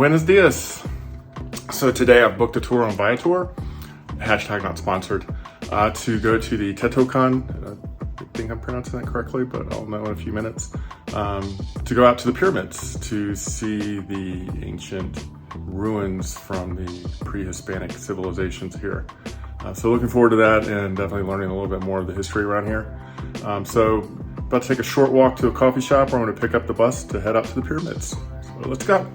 Buenos dias. So today I've booked a tour on Viator, hashtag not sponsored, to go to the Teotihuacan, I think I'm pronouncing that correctly, but I'll know in a few minutes, to go out to the pyramids to see the ancient ruins from the pre-Hispanic civilizations here. So looking forward to that and definitely learning a little bit more of the history around here. So about to take a short walk to a coffee shop where I'm going to pick up the bus to head out to the pyramids. So let's go.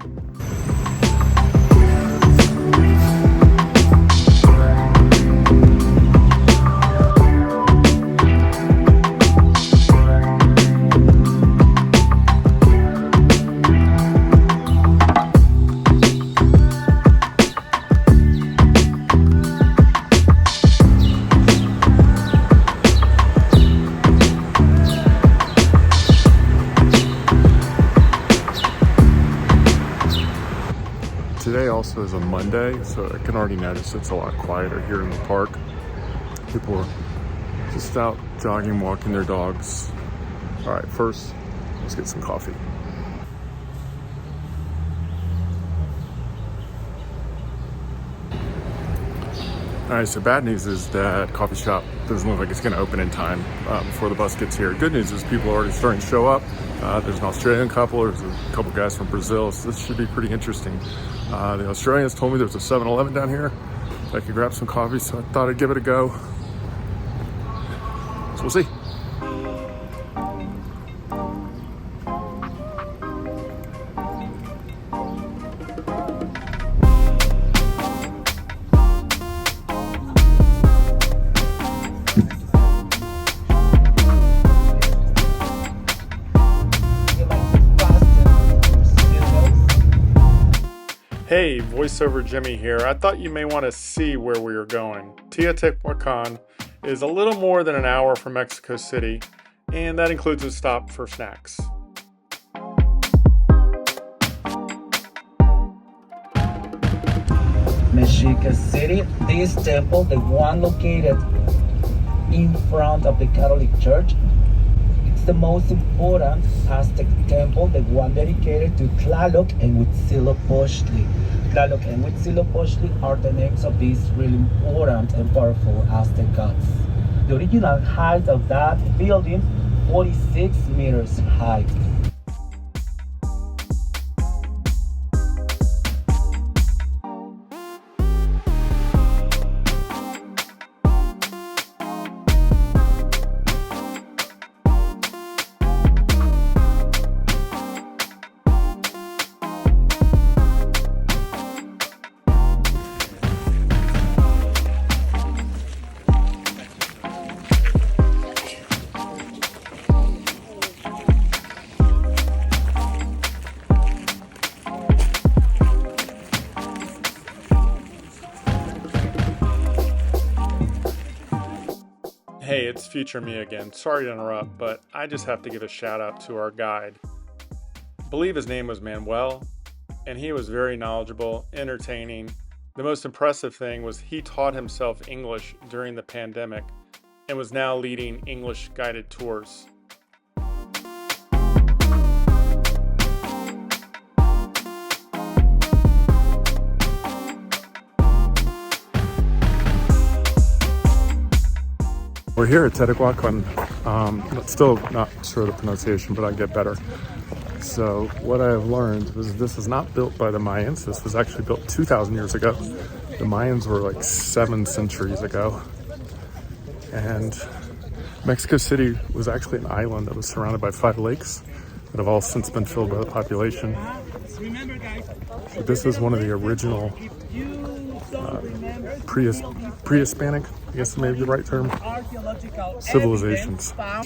Today also is a Monday, so I can already notice it's a lot quieter here in the park. People are just out jogging, walking their dogs. All right, first, let's get some coffee. All right, so bad news is that coffee shop doesn't look like it's gonna open in time before the bus gets here. Good news is people are already starting to show up. There's an Australian couple, there's a couple guys from Brazil, so this should be pretty interesting. The Australians told me there's a 7-Eleven down here. I could grab some coffee, so I thought I'd give it a go. So we'll see. Hey, voiceover Jimmy here. I thought you may want to see where we are going. Teotihuacan is a little more than an hour from Mexico City, and that includes a stop for snacks. Megacity, this temple, the one located in front of the Catholic Church, it's the most important Aztec temple, the one dedicated to Tlaloc and Huitzilopochtli. Tlaloc and Huitzilopochtli are the names of these really important and powerful Aztec gods. The original height of that building, 46 meters high. Hey, it's future me again. Sorry to interrupt, but I just have to give a shout out to our guide. I believe his name was Manuel, and he was very knowledgeable, entertaining. The most impressive thing was he taught himself English during the pandemic and was now leading English guided tours. We're here at Teotihuacan. Still not sure the pronunciation, but I get better. So what I have learned was this is not built by the Mayans. This was actually built 2,000 years ago. The Mayans were like 7 centuries ago. And Mexico City was actually an island that was surrounded by 5 lakes that have all since been filled by the population. So this is one of the original pre-Hispanic, I guess maybe the right term, civilizations. All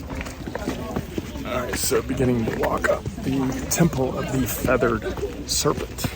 right, so beginning to walk up the Temple of the Feathered Serpent.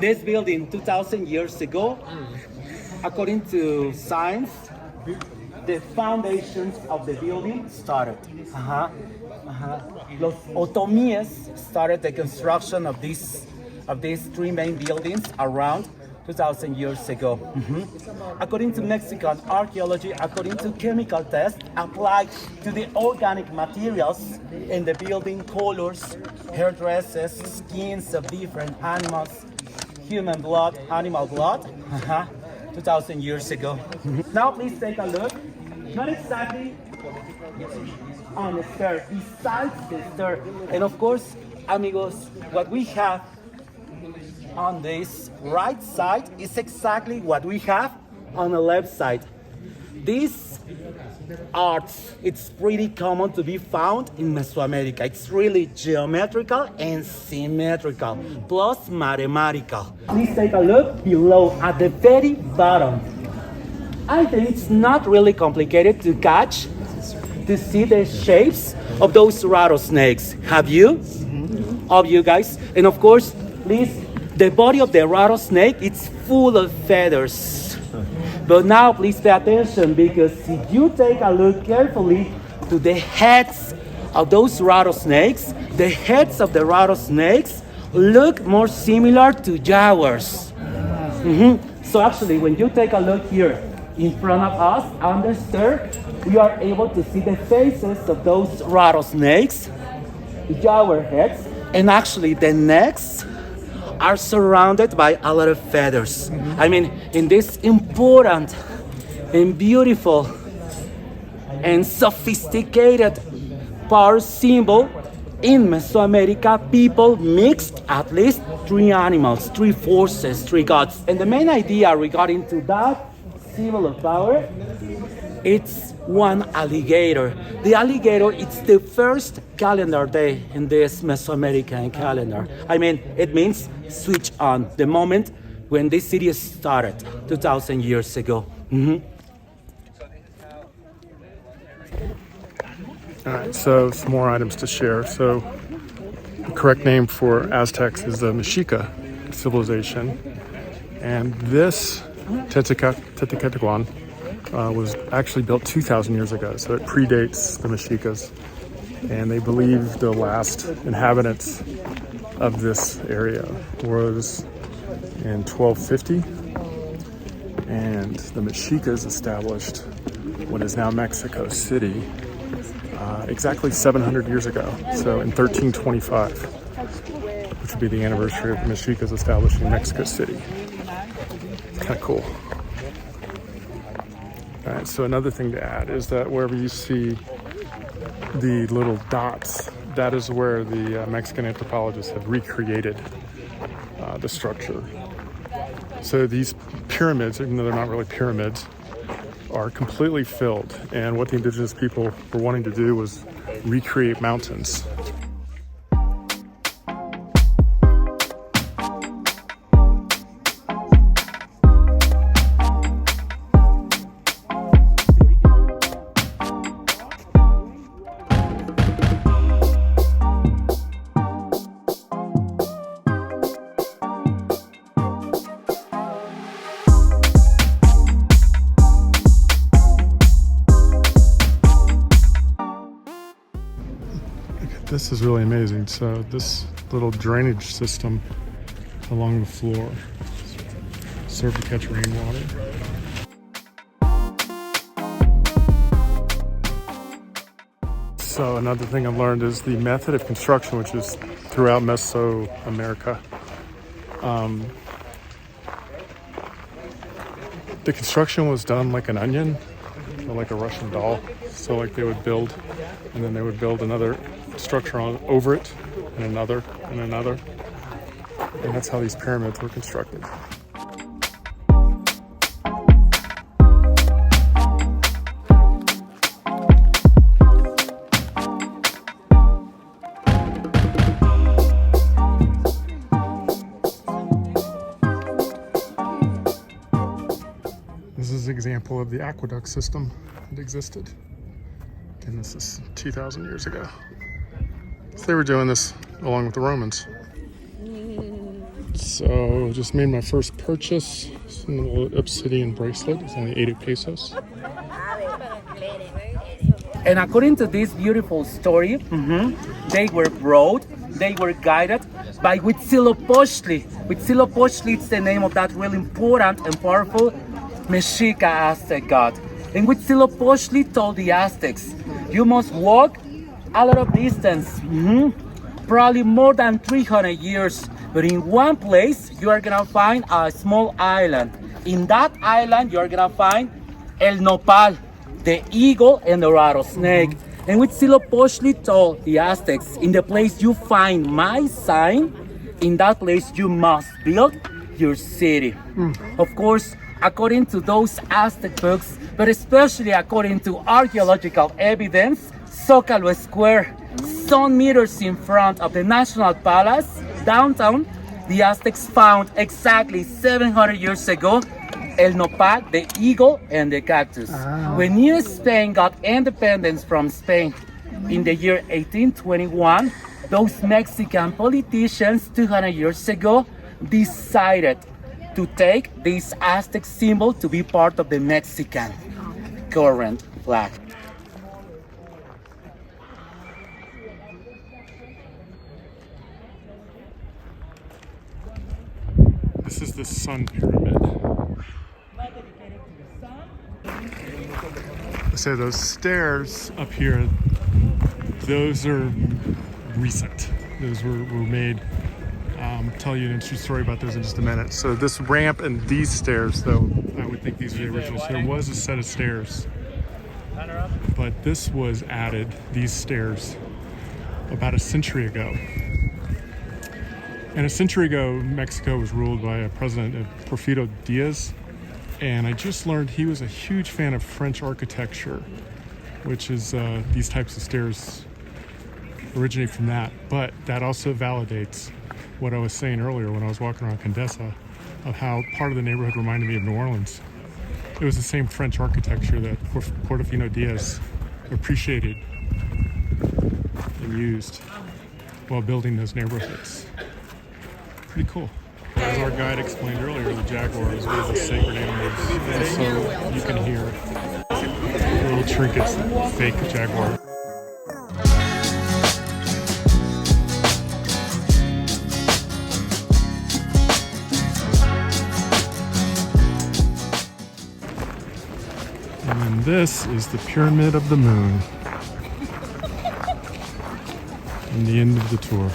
this building 2,000 years ago, according to science, the foundations of the building started. Los Otomíes started the construction of these three main buildings around 2,000 years ago. According to Mexican archaeology, according to chemical tests applied to the organic materials in the building, colors, hairdresses, skins of different animals, human blood, animal blood, 2,000 years ago. Now please take a look, not exactly on the stair, besides the stair. And of course, amigos, what we have on this right side is exactly what we have on the left side. This art, it's pretty common to be found in Mesoamerica. It's really geometrical and symmetrical, plus mathematical. Please take a look below at the very bottom. I think it's not really complicated to catch, to see the shapes of those rattlesnakes. Have you? Of you guys? And of course, please, the body of the rattlesnake, it's full of feathers. But now please pay attention, because if you take a look carefully to the heads of those rattlesnakes, the heads of the rattlesnakes look more similar to jaguars. So actually, when you take a look here in front of us on the stair, we are able to see the faces of those rattlesnakes, the jaguar heads, and actually the necks are surrounded by a lot of feathers. I mean, in this important and beautiful and sophisticated power symbol in Mesoamerica, people mixed at least three animals, three forces, three gods. And the main idea regarding to that symbol of power, it's one alligator. The alligator, it's the first calendar day in this Mesoamerican calendar. I mean, it means switch on, the moment when this city started 2,000 years ago. All right, so some more items to share. So the correct name for Aztecs is the Mexica civilization. And this Teotihuacan was actually built 2,000 years ago, so it predates the Mexicas. And they believe the last inhabitants of this area was in 1250. And the Mexicas established what is now Mexico City exactly 700 years ago, so in 1325, which would be the anniversary of the Mexicas establishing Mexico City. Kind of cool. All right, so another thing to add is that wherever you see the little dots, that is where the Mexican anthropologists have recreated the structure. So these pyramids, even though they're not really pyramids, are completely filled. And what the indigenous people were wanting to do was recreate mountains. This is really amazing. So this little drainage system along the floor served to catch rainwater. So another thing I've learned is the method of construction, which is throughout Mesoamerica. The construction was done like an onion, or like a Russian doll. So like they would build, and then they would build another structure over it, and another, and another. And that's how these pyramids were constructed. This is an example of the aqueduct system that existed. And this is 2,000 years ago. So they were doing this along with the Romans. So just made my first purchase. It's a little obsidian bracelet. It's only 80 pesos. And according to this beautiful story, they were brought, they were guided by Huitzilopochtli. Huitzilopochtli is the name of that really important and powerful Mexica Aztec god. And Huitzilopochtli told the Aztecs, you must walk a lot of distance, probably more than 300 years. But in one place, you are gonna find a small island. In that island, you are gonna find El Nopal, the eagle and the rattlesnake. And Huitzilopochtli told the Aztecs, in the place you find my sign, in that place you must build your city. Of course, according to those Aztec books, but especially according to archaeological evidence, Zócalo Square, some meters in front of the National Palace, downtown, the Aztecs found exactly 700 years ago El Nopal, the eagle, and the cactus. When New Spain got independence from Spain in the year 1821, those Mexican politicians 200 years ago decided to take this Aztec symbol to be part of the Mexican current flag. This is the Sun Pyramid. So those stairs up here, those are recent. Those were made. I'll tell you an interesting story about those in just a minute. So this ramp and these stairs, though, I would think these are the originals. There was a set of stairs, but this was added, these stairs, about a century ago. And a century ago, Mexico was ruled by a president, Porfirio Diaz. And I just learned he was a huge fan of French architecture, which is these types of stairs originate from that. But that also validates what I was saying earlier when I was walking around Condesa, of how part of the neighborhood reminded me of New Orleans. It was the same French architecture that Porfirio Diaz appreciated and used while building those neighborhoods. Pretty cool. As our guide explained earlier, the jaguar is one of the sacred animals, and so you can hear little trinkets, fake jaguar. And then this is the Pyramid of the Moon. And the end of the tour.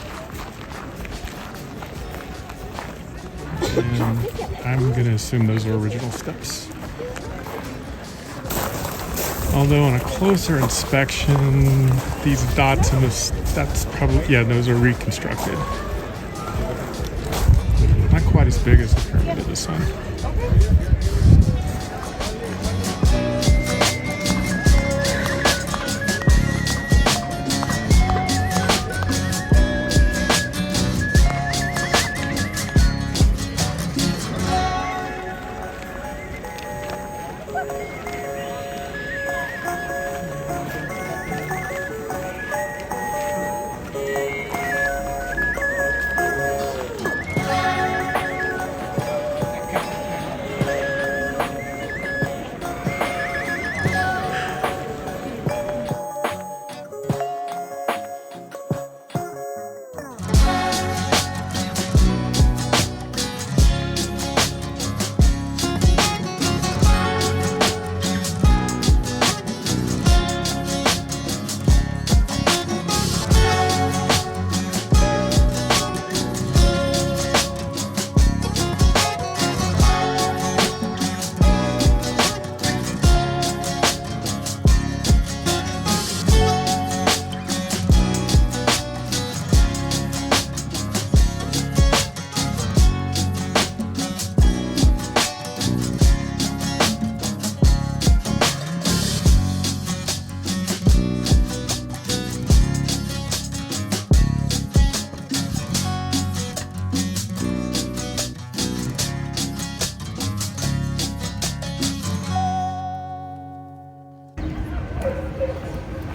And I'm going to assume those are original steps. Although on a closer inspection, these dots in this, that's probably, yeah, those are reconstructed. Not quite as big as the Pyramid of the Sun.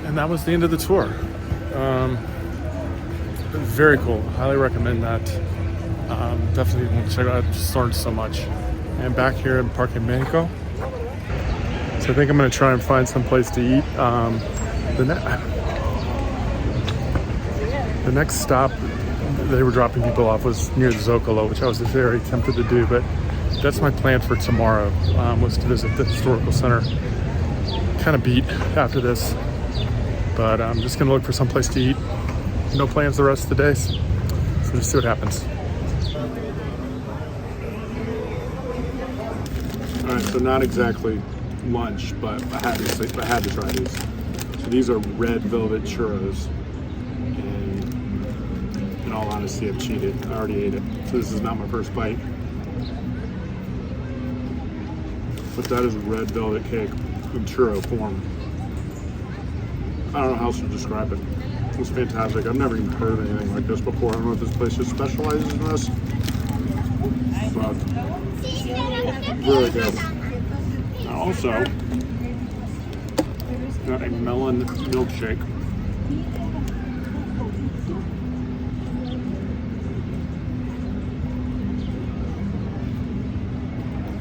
And that was the end of the tour. Very cool. Highly recommend that. Definitely want to check it out. I just learned so much. And back here in Parque Mexico. So I think I'm going to try and find some place to eat. The next stop they were dropping people off was near the Zocalo, which I was very tempted to do, but that's my plan for tomorrow, was to visit the historical center. Kind of beat after this, but I'm just going to look for some place to eat. No plans the rest of the day, so just see what happens. All right, so not exactly lunch, but I had to try these. So these are red velvet churros, and in all honesty, I've cheated. I already ate it, so this is not my first bite. But that is red velvet cake in churro form. I don't know how else to describe it. It was fantastic. I've never even heard of anything like this before. I don't know if this place just specializes in this, but really good. I also got a melon milkshake.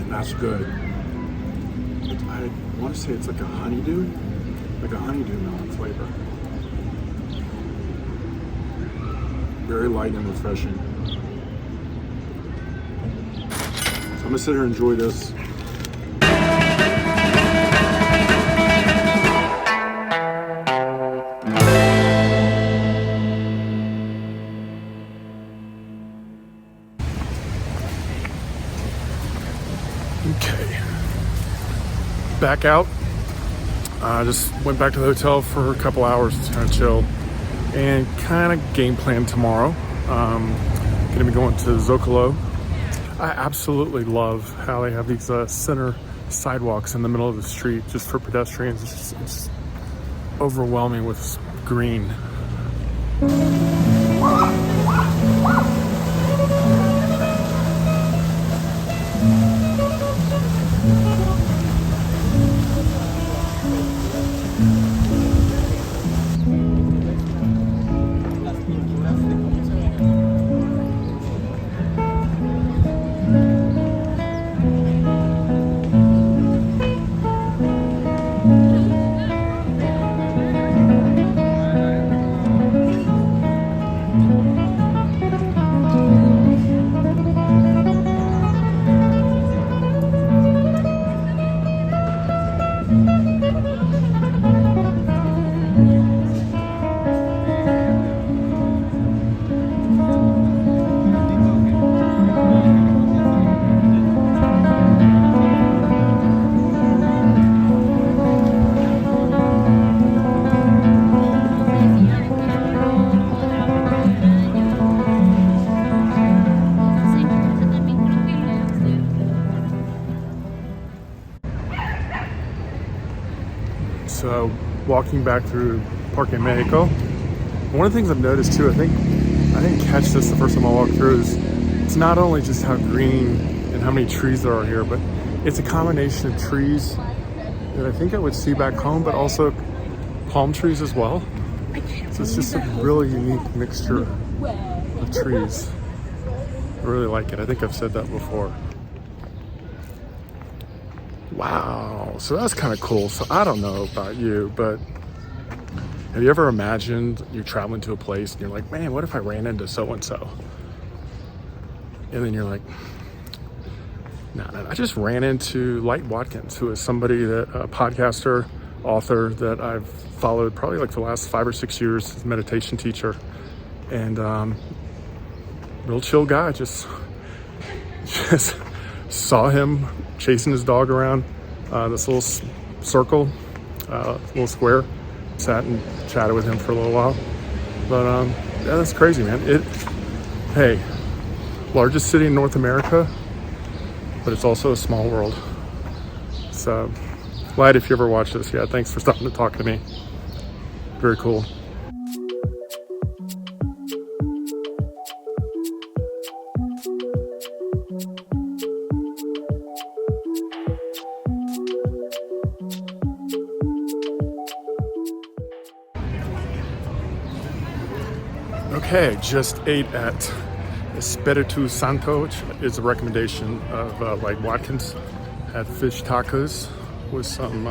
And that's good. I want to say it's like a honeydew melon flavor. Very light and refreshing. So I'm gonna sit here and enjoy this. Okay, back out. I just went back to the hotel for a couple hours to kind of chill and kind of game plan tomorrow. Gonna be going to Zocalo. I absolutely love how they have these center sidewalks in the middle of the street just for pedestrians. It's overwhelming with green. So walking back through Parque Mexico, one of the things I've noticed too, I didn't catch this the first time I walked through, is it's not only just how green and how many trees there are here, but it's a combination of trees that I think I would see back home, but also palm trees as well. So it's just a really unique mixture of trees. I really like it. I think I've said that before. Wow, so that's kind of cool. So I don't know about you, but have you ever imagined you're traveling to a place and you're like, man, what if I ran into so-and-so? And then you're like, no. I just ran into Light Watkins, who is somebody that, a podcaster, author that I've followed probably like for the last 5 or 6 years, his meditation teacher. And real chill guy, just saw him chasing his dog around this little circle, little square. Sat and chatted with him for a little while. But yeah, that's crazy, man. Hey, largest city in North America, but it's also a small world. So, Light, if you ever watch this, yeah, thanks for stopping to talk to me. Very cool. Okay, just ate at Espiritu Santo, which is a recommendation of like Watkins. Had fish tacos with some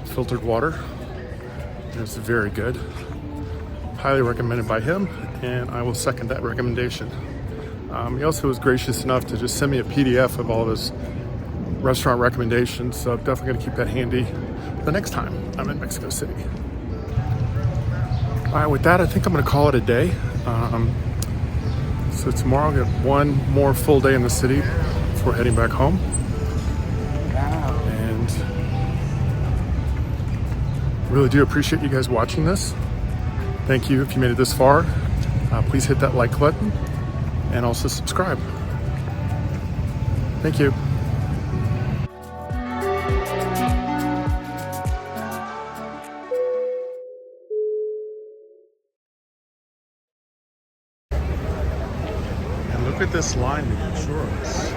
filtered water. It was very good. Highly recommended by him, and I will second that recommendation. He also was gracious enough to just send me a PDF of all of his restaurant recommendations, so I'm definitely gonna keep that handy the next time I'm in Mexico City. All right, with that, I think I'm gonna call it a day. So tomorrow I'll get one more full day in the city before heading back home. And really do appreciate you guys watching this. Thank you if you made it this far. Please hit that like button and also subscribe. Thank you. And look at this line to get churros.